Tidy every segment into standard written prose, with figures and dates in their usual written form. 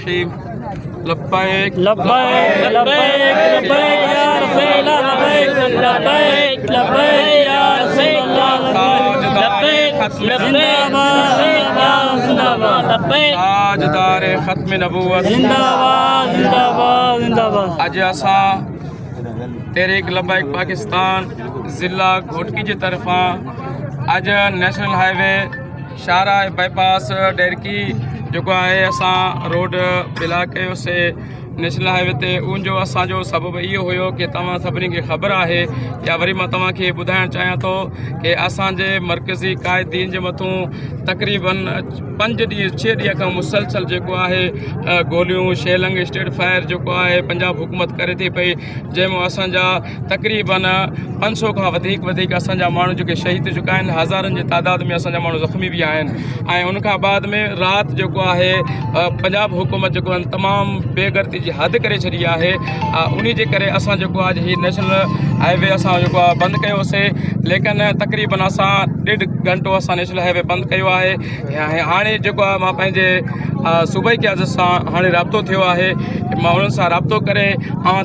الرحيم لبيك لبيك لبيك لبيك يا رسول الله لبيك لبيك لبيك يا رسول الله لبيك زنداباد لبيك ताजदार ख़त्म नबूवत जिंदाबाद जिंदाबाद जिंदाबाद। अज असां तहरीक लबैक पाकिस्तान ज़िला घोटकी जी तरफ़ां अज नेशनल हाईवे शाहरा बाईपास डेरकी जेको आहे असां रोड बिला कयोसीं नेशनल हाईवे ते। उनजो असांजो सबबु इहो हुयो कि तव्हां सभिनी खे ख़बर आहे या वरी मां तव्हांखे ॿुधाइणु चाहियां थो कि असांजे मर्कज़ी क़ाइदीन जे मथां तक़रीबन 5 ॾींहं 6 ॾींहं खां मुसलसल जेको आहे गोलियूं शेलंग स्टेट फायर जेको आहे पंजाब हुकूमत करे थी पई, जंहिंमें असांजा तक़रीबन 500 खां वधीक असांजा माण्हू जेके शहीद थी चुका आहिनि, हज़ारनि जी तादाद में असांजा माण्हू ज़ख़्मी बि आहिनि। ऐं उनखां बाद में राति जेको आहे पंजाब हुकूमत जेको आहे तमामु बेग़ैरती जी हद करे छॾी आहे। उन जे करे असां जेको आहे हीअ नेशनल हाईवे असां जेको आहे बंदि कयोसीं, लेकिन तक़रीबन असां 1.5 घंटो असां नेशनल हाईवे बंदि कयो आहे। हाणे जेको आहे मां पंहिंजे सूबाई क़यादत सां हाणे राब्तो थियो आहे, मां उन्हनि सां राब्तो करे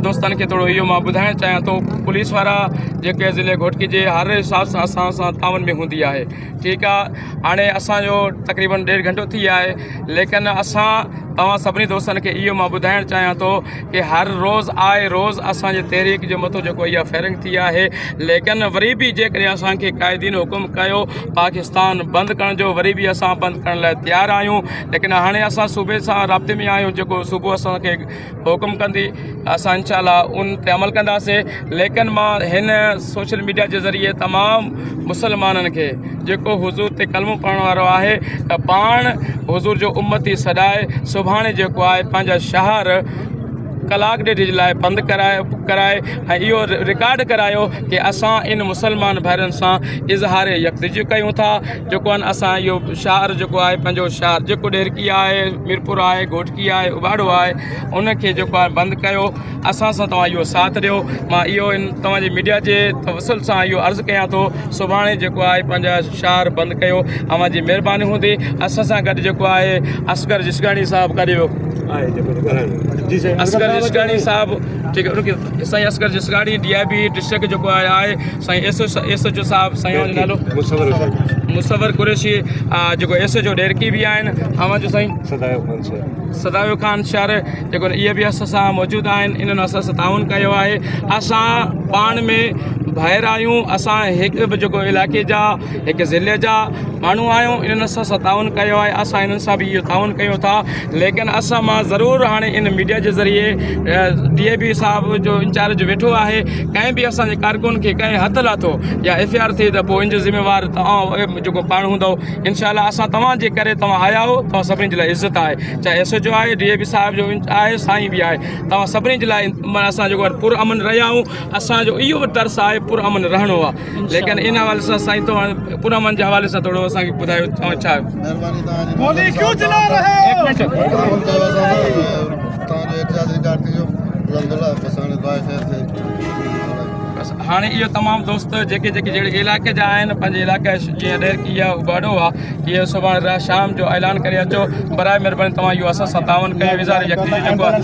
दोस्तनि खे थोरो इहो मां ॿुधाइणु चाहियां थो। पुलिस वारा जेके ज़िले घोटकी जे हर हिसाब सां असां सां तावन में हूंदी आहे, ठीकु आहे। हाणे असांजो तक़रीबन 1.5 घंटो थी आहे, लेकिन असां तव्हां सभिनी दोस्तनि खे इहो मां ॿुधाइणु चाहियां थो कि हर रोज़ आए रोज़ असांजे तहरीक जे मथां जेको इहा फायरिंग थी आहे, लेकिन वरी बि जेकॾहिं असांखे क़ाइदीन हुकुम कयो पाकिस्तान बंदि करण जो, वरी बि असां बंदि करण लाइ तयारु आहियूं। लेकिन हाणे असां सूबे सां राब्ते में आहियूं, जेको सूबो असांखे हुकुम कंदी असां इंशाअल्लाह उन ते अमल कंदासीं। लेकिन मां हिन सोशल मीडिया जे ज़रिए तमामु मुसलमाननि खे जेको हुज़ूर ते कलमो पढ़ण वारो आहे त पाण हुज़ूर जो उम्मती सॾाए सुभाणे जेको आहे पंहिंजा शहर कलाक ॾेढ जे लाइ बंदि कराए ऐं इहो रिकॉर्ड करायो कि असां इन मुसलमान भाइरनि सां इज़हार यकजहती कयूं था। जेको आहे असां इहो शहर जेको आहे पंहिंजो शहर जेको डेरकी आहे, मीरपुर आहे, घोटकी आहे, उबाड़ो आहे, उनखे जेको आहे बंदि कयो। असां सां तव्हां इहो साथ ॾियो। मां इहो तव्हांजी मीडिया जे तवसुल सां इहो अर्ज़ु कयां थो, सुभाणे जेको आहे पंहिंजा शहर बंदि कयो, अव्हांजी महिरबानी हूंदी। असां सां गॾु जेको आहे असगर जिसगाणी साहिबु करियो असगर जिसगाणी साहब, ठीक है, साईं असगर जिसगाणी DIB डिस्ट्रिक्ट जेको आहे साईं SHO साहब, साईं जो नालो मुसवर कुरैशी, जेको SHO डेरकी बि आहिनि, जो साईं सदायो ख़ान शहर जेको इहे बि असां सां मौजूदु आहिनि। इन्हनि असां सां ताउन कयो आहे। असां पाण में भाइर आहियूं, असां हिकु बि जेको इलाइक़े जा हिकु ज़िले जा माण्हू आहियूं। इन्हनि असां सां ताउन कयो आहे, असां इन्हनि सां बि इहो ताउन कयूं था। लेकिन असां मां ज़रूरु हाणे इन मीडिया जे ज़रिए DIB साहब जो इंचार्ज वेठो आहे, कंहिं बि असांजे कारकुन खे कंहिं हथु लाथो या FIR थिए त पोइ इन जो ज़िम्मेवार तव्हां जेको पाण हूंदव। इनशाला असां तव्हांजे करे तव्हां आया हो, तव्हां सभिनी जे लाइ इज़त आहे, चाहे SHO आहे, DIB साहिब जो आहे, साईं बि आहे, तव्हां सभिनी जे लाइ असां जेको आहे पुरअमन रहिया आहियूं। असांजो इहो बि तर्स आहे पुरअमन रहणो आहे। लेकिन इन हवाले सां साईं तव्हां पुरअमन जे हवाले सां थोरो असांखे ॿुधायो तव्हां छा हाणे इहो तमामु दोस्त जेके जहिड़े इलाइक़े जा आहिनि, पंहिंजे इलाइक़े जीअं डेरकी आहे, उबाड़ो आहे, इहो सुभाणे शाम जो ऐलान करे अचो। बराए महिरबानी तव्हां इहो असां सां ताउन कयो। इज़हार यकजहती जेको आहे